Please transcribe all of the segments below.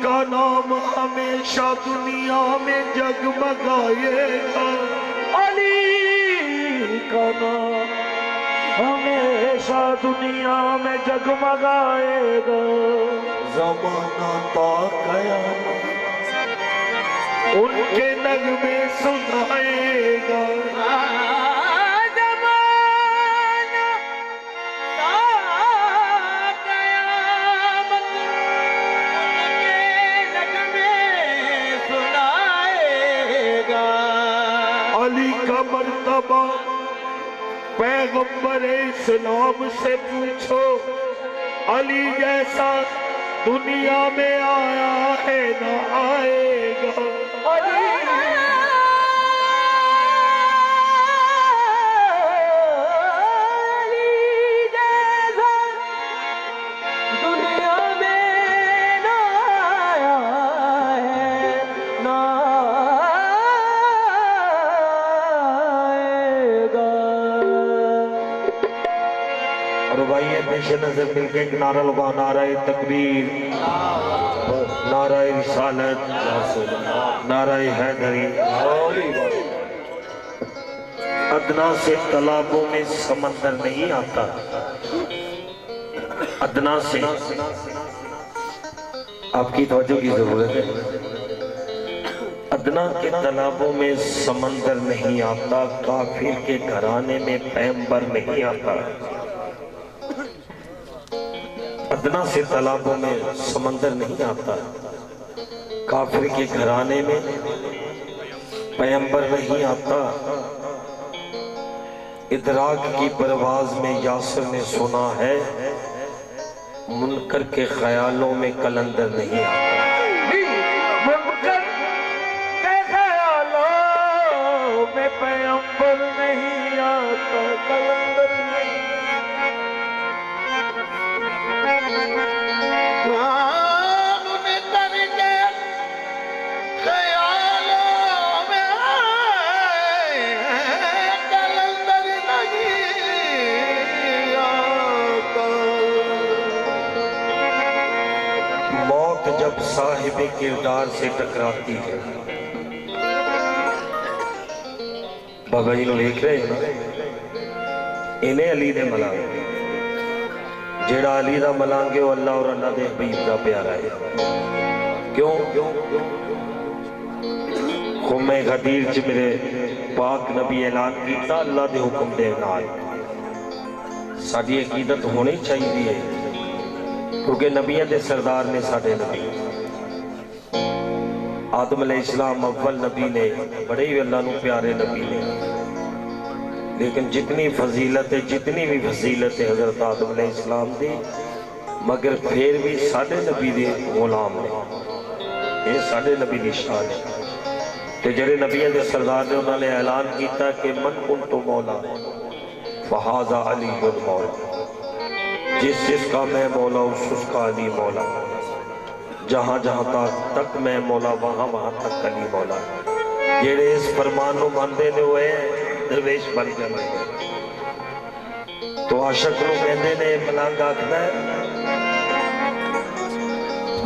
का नाम हमेशा दुनिया में जगमगाएगा। अली का नाम हमेशा दुनिया में जगमगाएगा। ज़माना ता क़यामत उनके नगमे सुनाएगा। अली का मर्तबा पैगंबर इस्लाम से पूछो, अली जैसा दुनिया में आया है ना आएगा। अली जैसा दुनिया में ना आया है ना आएगा। और भाई ये पेश नजर मिलके एक नारा लगा, नाराए तकबीर, नाराए रिसालत, नाराए हैदरी। अदना से तालाबों में समंदर नहीं आता, अदना से आपकी तवज्जो की जरूरत है। अदना के तालाबों में समंदर नहीं आता, काफिर के घराने में पैगंबर नहीं आता। अदना से तालाबों में समंदर नहीं आता, काफिर के घराने में पैगंबर नहीं आता। इदराक की परवाज में यासिर ने सुना है, मुनकर के ख्यालों में कलंदर नहीं आता। मुनकर के ख्यालों में पैगंबर नहीं आता, कलंदर नहीं। जब साहिबे किरदार से टकराती है, बाबा जी देख रहे हैं ना, इन्हें अली दे मलांगे, जेड़ा अली दा मलांगे वो अल्लाह और अल्लाह दे हबीब दा प्यारा है। क्यों? खुमे गदीर च मेरे पाक नबी ऐलान किया, अल्लाह दे हुक्म दे नाल साडी अकीदत होनी चाहिए है, क्योंकि नबियों के सरदार ने साडे नबी आदम अलैहिस्सलाम अव्वल नबी ने, बड़े ही अल्लाह नू प्यारे नबी ने। लेकिन जितनी फजीलत है, जितनी भी फजीलत है हजरत आदम अलैहिस्सलाम दी, मगर फिर भी साडे नबी दे गुलाम ने, ये साडे नबी दी शान है। तो जेडे नबियों के सरदार ने उन्होंने ऐलान किया कि मन कुंतु मौला फहाजा अली मौला, जिस जिसका मैं मौला उसका अली मौला, जहाँ जहाँ तक मैं मौला वहाँ वहाँ तक अली मौला। जेड़े इस फरमान को मानते ने वो दरवेश बन जाते। तो आशक को कहते ने मलंग आखदा है,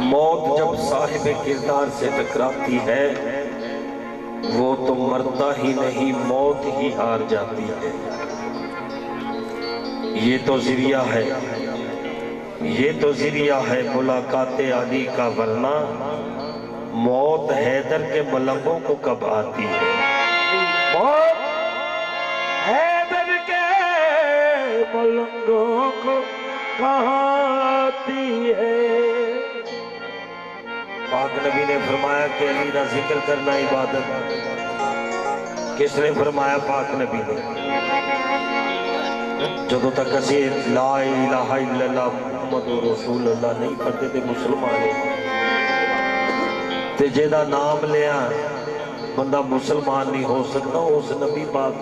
मौत जब साहिब किरदार से टकराती है, वो तो मरता ही नहीं, मौत ही हार जाती है। ये तो ज़रिया है, ये तो ज़रिया है मुलाकात अली का, वरना मौत हैदर के मलंगों को कब आती है। मौत हैदर के मलंगों को कहाँ आती है। पाक नबी ने फरमाया कि अली का जिक्र करना इबादत। किसने फरमाया? पाक नबी ने। जो तक असी ला इलाहा इल्लल्लाह मुहम्मदुर रसूलुल्लाह नहीं पढ़ते थे मुसलमान ते जेदा नाम लिया बंदा मुसलमान नहीं हो सकता। उस नबी पाक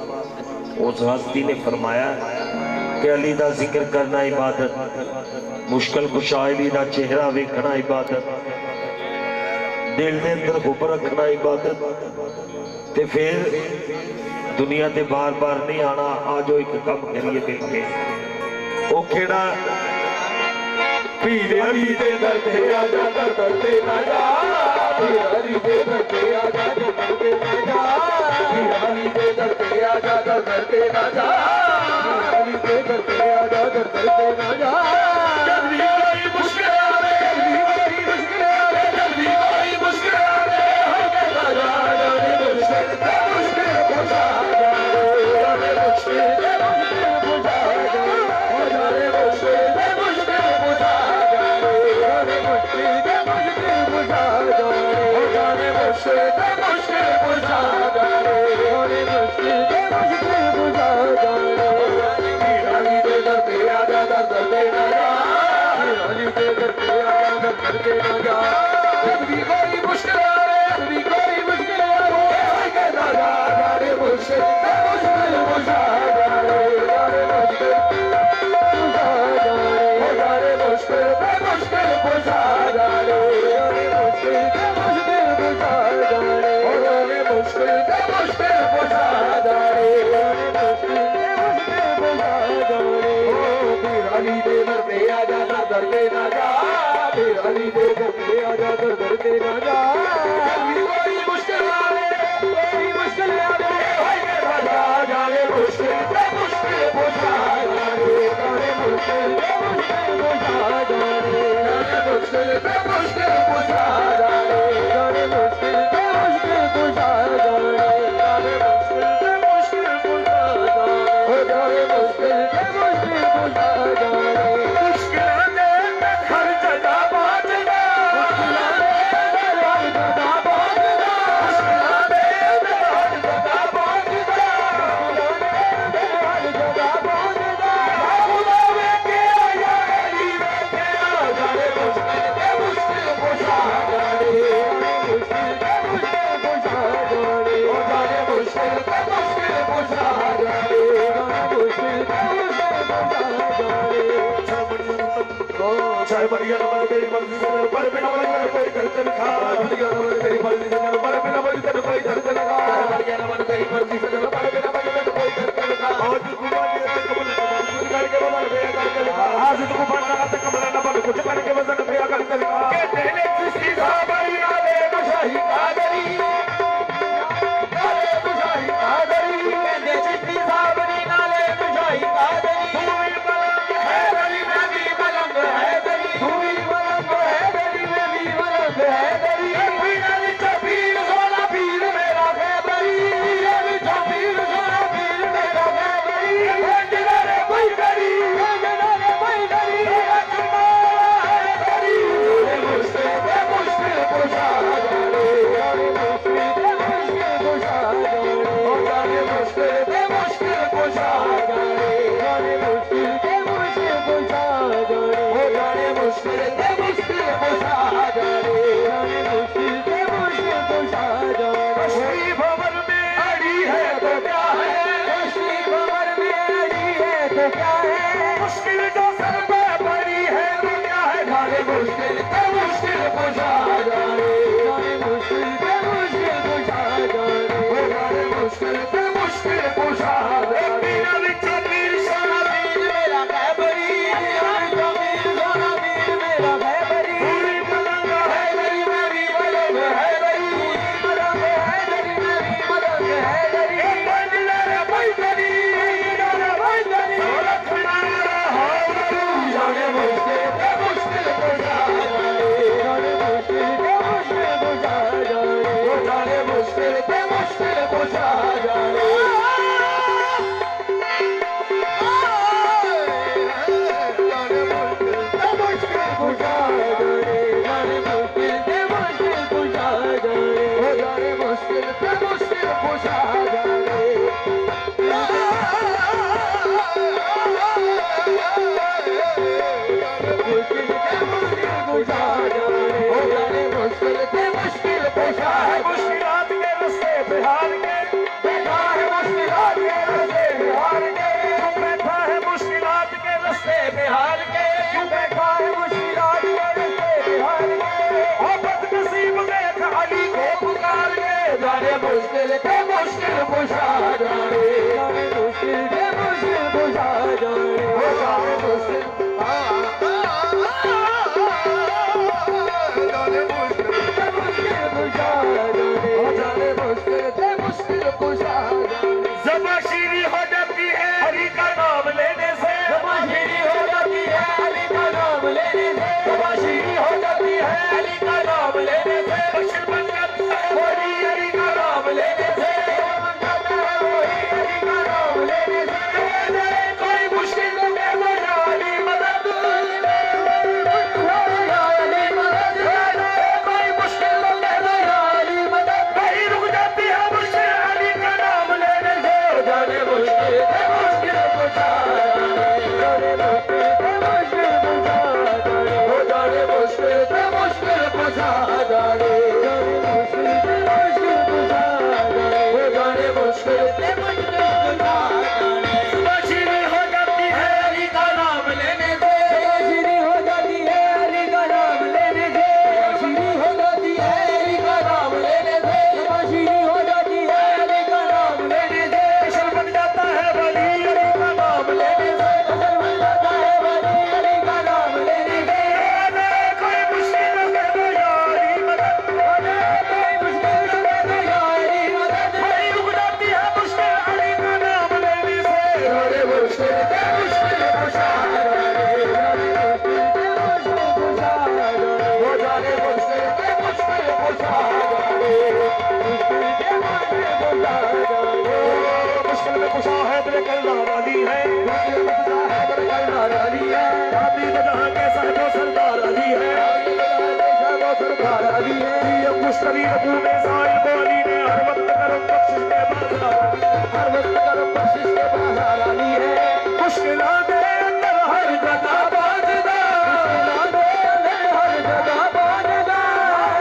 उस हस्ती ने फरमाया कि अली दा जिक्र करना इबादत, मुश्किल कुशा अली दा चेहरा वेखना इबादत, दिल दे अंदर हुब रखना इबादत। ते फिर दुनिया ते बार बार नहीं आना, आ जो एक कम करिए मिलके। वो केड़ा पीर अली दे दर पे आजा दर पे ना जा पीर अली दे दर पे आजा दर पे ना जा पीर अली दे दर पे आजा दर पे ना जा पीर अली दे दर पे आजा दर पे ना जा कभी कोई मुश्किल आवे कभी कोई मुश्किल आवे कभी कोई मुश्किल आवे हो के राजा जाने मुश्किल ते मुश्किल बुझा जाने मुश्किल ते मुश्किल बुझा हो जाने मुश्किल ते मुश्किल बुझा जाने मुश्किल ते मुश्किल बुझा हो जाने मुश्किल ते मुश्किल बुझा जाने मुश्किल ते मुश्किल बुझा जाने अली दे दर पे आजा दर पे ना जा अली दे दर पे आजा दर पे ना जा कभी कोई मुश्किल आवे कभी कोई मुश्किल आवे के राजा जाने मुश्किल ते मुश्किल बुझा जाने मुश्किल बुझा जाने हो जाने मुश्किल ते मुश्किल बुझा जाने मुश्किल ते मुश्किल बुझा जाने हो जाने मुश्किल ते मुश्किल बुझा जाने मुश्किल ते मुश्किल बुझा जाने ओ पीर अली दे दर पे आजा दर पे ना जा पीर अली दे दर पे आजा दर पे ना जा कभी कोई मुश्किल आवे कोई मुश्किल आवे भाई के राजा जाने मुश्किल ते मुश्किल बुझा जाने मुश्किल ते मुश्किल बुझा जाने मुश्किल ते मुश्किल बुझा जाने मुश्किल ते मुश्किल बुझा जाने मुश्किल ते मुश्किल बुझा जाने हो जाने मुश्किल ते मुश्किल बुझा जाने मुश्किल ने हर जगह बाजना मुश्किल ने हर जगह बाजना मुश्किल ने हर जगह बाजना मुश्किल ने हर जगह बाजना बुलावे के आया अली बैठे आ जाने मुश्किल ते मुश्किल बुझा जाने मुश्किल ते मुश्किल बुझा जाने हो जाने मुश्किल ते मुश्किल बुझा जाने मुश्किल ते मुश्किल बुझा जाने चाहे बढ़िया नंबर तेरी मर्जी से पर बिना मर्जी कोई धड़कन खा बढ़िया नंबर तेरी मर्जी से पर बिना मर्जी कोई धड़कन खा बढ़िया नंबर तेरी मर्जी से पर बिना मर्जी कोई धड़कन खा आज कुमार ने कमल कुछ करके बदल गया करके खा आज तो बनना का कमल न बन कुछ करके बदल गया करके खा के तेरे किसी साबरी आवे मुशाही कादरी नाले मुशाही कादरी कहते चिट्ठी साबरी नाले मुशाही कादरी मुश्किल मुश्किल कुशा जाने। ज़बां शीरी हो जाती है अली का नाम लेने से, ज़बां शीरी हो जाती है अली का नाम लेने से, ज़बां शीरी हो जाती है अली का नाम लेने से, बशर बन जाता है वही अली का नाम लेने से, बन जाता है वही अली का नाम लेने से। कोई मुश्किल में मेरा अली मदद, या अली मदद, कोई मुश्किल में मेरा अली मदद, नहीं रुक जाती है मुझसे अली का नाम लेने से, जाने मुश्किल है मुश्किल कुशा जाने, जाने मुश्किल है मुश्किल कुशा जाने, हो जाने मुश्किल है मुश्किल कुशा जाने, जाने मुश्किल है मुश्किल कुशा जाने, हो जाने मुश्किल है मुश्किल कुशा जाने। बशीरी हो जाती है अली का नाम लेने से, बशीरी हो जाती है अली का नाम लेने से, बशीरी हो जाती है अली का नाम लेने से, बशीरी हो जाती है अली का नाम लेने से, बशर बन जाता है वली अली का नाम लेने से, बशर बन जाता है वली अली का नाम लेने से। कोई मुश्किल में मेरा अली मदद, कोई मुश्किल में या अली मदद, नहीं रुक जाती है मुझसे अली का नाम लेने से, जाने मुश्किल है मुश्किल कुशा जाने, जाने मुश्किल है मुश्किल कुशा जाने, हो जाने मुश्किल है मुश्किल कुशा जाने, मुश्किल है मुश्किल कुशा जाने, मुश्किल में कुशा है तेरे करना वाली है, मुश्किल कुशा है तेरे करना वाली है, आदमी तो जहाँ के साहिबो सरदार अली है, सरदार अली है, ये मुश्तरी अबू में साहिब अली ने हर वक्त करम बख्शिश के बाजार, हर वक्त करम बख्शिश के बाजार अली है, मुश्किलों के अंदर हर जगह बाजदा, हर जगह बाजदा,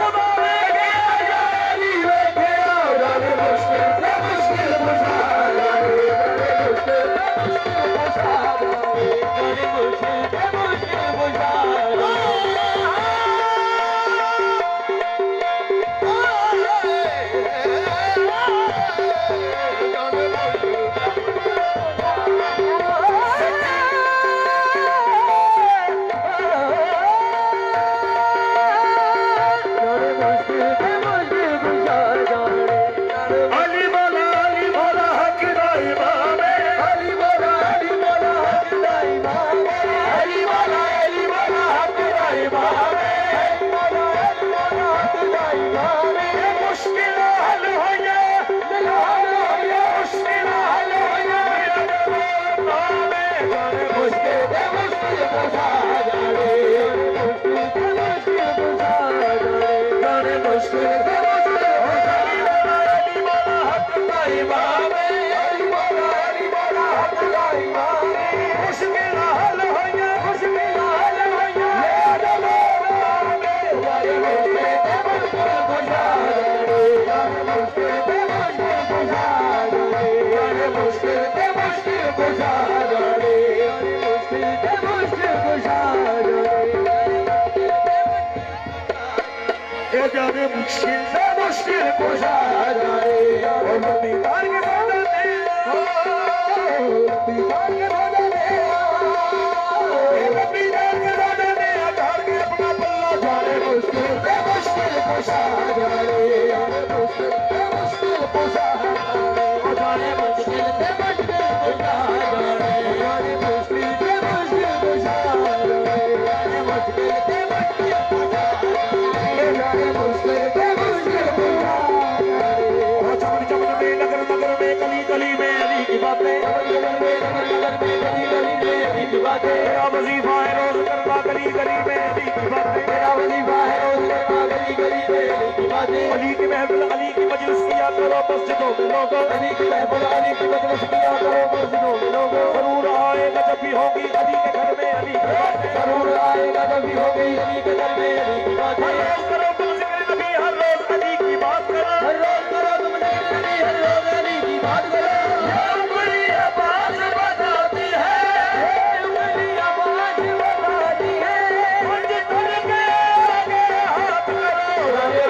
खुदा लेके आया अली लेके आओ, जाने मुश्किल से मुश्किल कुशा जाने, जाने मुश्किल से मुश्किल कुशा जाने, जाने मुश्किल से मुश्किल कुशा अली बोला हक दाई बाबे, अली बोला हक दाई बाबे, अली बोला हक दाई बाबे, अली बोला हक दाई बाबे, मुश्किल हल हो गया, मुश्किल हल हो गया, मुश्किल से मुश्किल कुशा जाने, मुश्किल से मुश्किल कुशा जाने, जाने मुश्किल से मुश्किल कुशा अली बोला हक दाई बाबे, अली बोला हक दाई बाबे, मुश्किल हल हो गया, मुश्किल हल हो गया, जाने मुश्किल से मुश्किल कुशा जाने, जाने मुश्किल से मुश्किल कुशा जाने, जाने मुश्किल से मुश्किल कुशा जाने, जाने मुश्किल से मुश्किल कुशा जाने, ये जाने मुश्किल से मुश्किल कुशा जाने, और दीदार के साथ दीदार के बदले दीदार के साथ अचार के अपना पल्ला जाने मुश्किल से मुश्किल कुशा जाने, जाने मुश्किल से मुश्किल कुशा जाने, जाने मुश्किल से मुश्किल कुशा जाने, जाने मुश्किल से मुश्किल कुशा जाने, जाने मुश्किल से मुश्किल कुशा जाने, जाने मुश्किल से मुश्किल कुशा जाने। और चमन चमन में नगर नगर में गली गली में अली की बातें, मेरा वजीफा है रोज करना गली गली में अली की बातें, अली की महफिल अली की मजलिस किया करो मस्जिदों में लोगों, जरूर आएगा जब भी होगी अली के घर में अली की बातें, हर रोज करो तुम जिक्र नबी, हर रोज अली की बात करो, उंगली आवाज बताती है, मंज तुल के आगे हाथ करो, जाने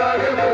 Hare